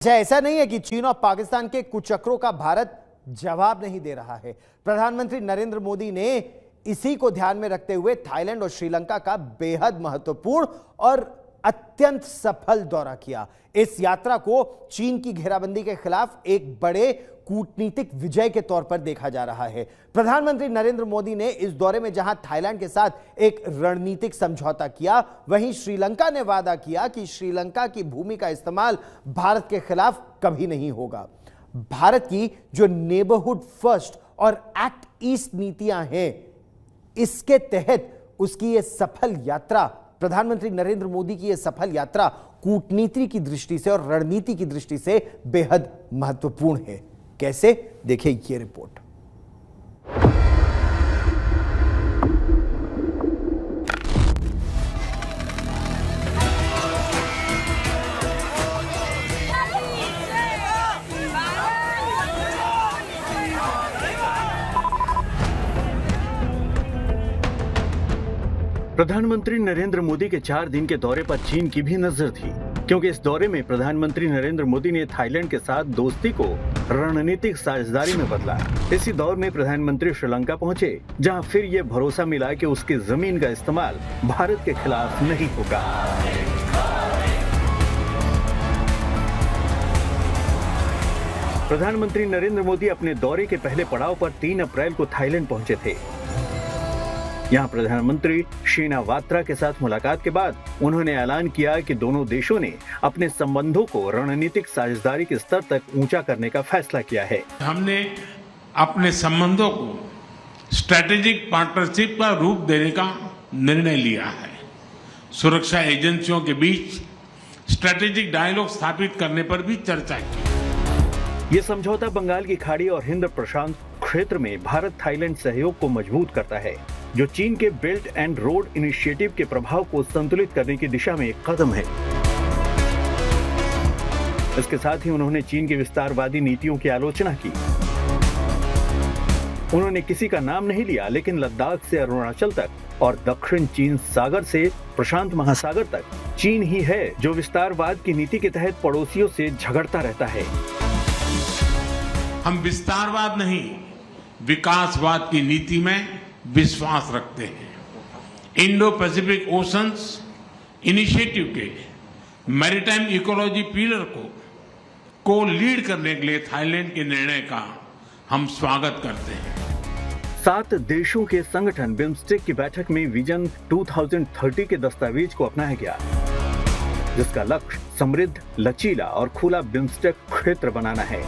ऐसा नहीं है कि चीन और पाकिस्तान के कुचक्रों का भारत जवाब नहीं दे रहा है। प्रधानमंत्री नरेंद्र मोदी ने इसी को ध्यान में रखते हुए थाईलैंड और श्रीलंका का बेहद महत्वपूर्ण और अत्यंत सफल दौरा किया। इस यात्रा को चीन की घेराबंदी के खिलाफ एक बड़े कूटनीतिक विजय के तौर पर देखा जा रहा है। प्रधानमंत्री नरेंद्र मोदी ने इस दौरे में जहां थाईलैंड के साथ एक रणनीतिक समझौता किया, वहीं श्रीलंका ने वादा किया कि श्रीलंका की भूमि का इस्तेमाल भारत के खिलाफ कभी नहीं होगा। भारत की जो नेबरहुड फर्स्ट और एक्ट ईस्ट नीतियां हैं, इसके तहत उसकी यह सफल यात्रा, प्रधानमंत्री नरेंद्र मोदी की यह सफल यात्रा कूटनीति की दृष्टि से और रणनीति की दृष्टि से बेहद महत्वपूर्ण है। कैसे, देखिए ये रिपोर्ट। प्रधानमंत्री नरेंद्र मोदी के 4 दिन के दौरे पर चीन की भी नजर थी, क्योंकि इस दौरे में प्रधानमंत्री नरेंद्र मोदी ने थाईलैंड के साथ दोस्ती को रणनीतिक साझेदारी में बदला। इसी दौर में प्रधानमंत्री श्रीलंका पहुंचे, जहां फिर ये भरोसा मिला कि उसकी जमीन का इस्तेमाल भारत के खिलाफ नहीं होगा। प्रधानमंत्री नरेंद्र मोदी अपने दौरे के पहले पड़ाव पर 3 अप्रैल को थाईलैंड पहुंचे थे। यहां प्रधानमंत्री शिनावात्रा के साथ मुलाकात के बाद उन्होंने ऐलान किया कि दोनों देशों ने अपने संबंधों को रणनीतिक साझेदारी के स्तर तक ऊंचा करने का फैसला किया है। हमने अपने संबंधों को स्ट्रेटेजिक पार्टनरशिप का रूप देने का निर्णय लिया है। सुरक्षा एजेंसियों के बीच स्ट्रेटेजिक डायलॉग स्थापित करने पर भी चर्चा की। ये समझौता बंगाल की खाड़ी और हिंद प्रशांत क्षेत्र में भारत थाईलैंड सहयोग को मजबूत करता है, जो चीन के बेल्ट एंड रोड इनिशिएटिव के प्रभाव को संतुलित करने की दिशा में एक कदम है। इसके साथ ही उन्होंने चीन की विस्तारवादी नीतियों की आलोचना की। उन्होंने किसी का नाम नहीं लिया, लेकिन लद्दाख से अरुणाचल तक और दक्षिण चीन सागर से प्रशांत महासागर तक चीन ही है जो विस्तारवाद की नीति के तहत पड़ोसियों से झगड़ता रहता है। हम विस्तारवाद नहीं, विकासवाद की नीति में विश्वास रखते हैं। इंडो पैसिफिक ओशंस इनिशिएटिव के मैरीटाइम इकोलॉजी पिलर को लीड करने के लिए थाईलैंड के निर्णय का हम स्वागत करते हैं। 7 देशों के संगठन बिम्स्टेक की बैठक में विजन 2030 के दस्तावेज को अपनाया गया, जिसका लक्ष्य समृद्ध, लचीला और खुला बिम्स्टेक क्षेत्र बनाना है।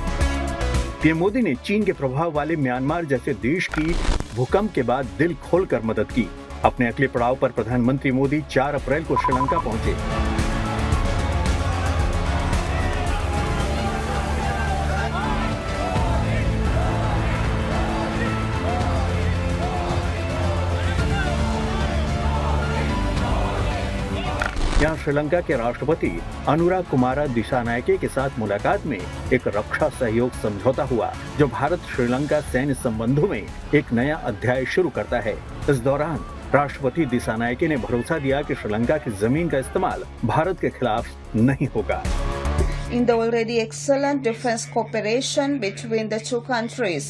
पीएम मोदी ने चीन के प्रभाव वाले म्यांमार जैसे देश की भूकंप के बाद दिल खोलकर मदद की। अपने अगले पड़ाव पर प्रधानमंत्री मोदी 4 अप्रैल को श्रीलंका पहुंचे। यहाँ श्रीलंका के राष्ट्रपति अनुराग कुमारा दिसानायके के साथ मुलाकात में एक रक्षा सहयोग समझौता हुआ, जो भारत श्रीलंका सैन्य संबंधों में एक नया अध्याय शुरू करता है। इस दौरान राष्ट्रपति दिसानायके ने भरोसा दिया कि श्रीलंका की जमीन का इस्तेमाल भारत के खिलाफ नहीं होगा। In the already excellent defense cooperation between the two countries,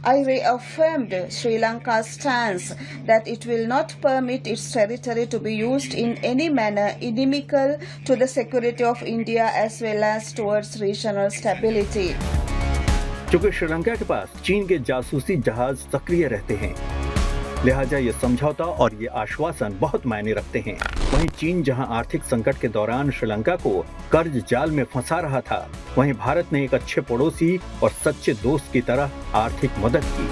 I reaffirmed Sri Lanka's stance that it will not permit its territory to be used in any manner inimical to the security of India as well as towards regional stability. चूंकि श्रीलंका के पास चीन के जासूसी जहाज सक्रिय रहते हैं, लिहाजा ये समझौता और ये आश्वासन बहुत मायने रखते हैं। वहीं चीन जहां आर्थिक संकट के दौरान श्रीलंका को कर्ज जाल में फंसा रहा था, वहीं भारत ने एक अच्छे पड़ोसी और सच्चे दोस्त की तरह आर्थिक मदद की।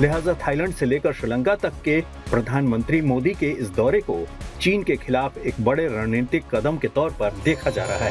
लिहाजा थाईलैंड से लेकर श्रीलंका तक के प्रधानमंत्री मोदी के इस दौरे को चीन के खिलाफ एक बड़े रणनीतिक कदम के तौर पर देखा जा रहा है।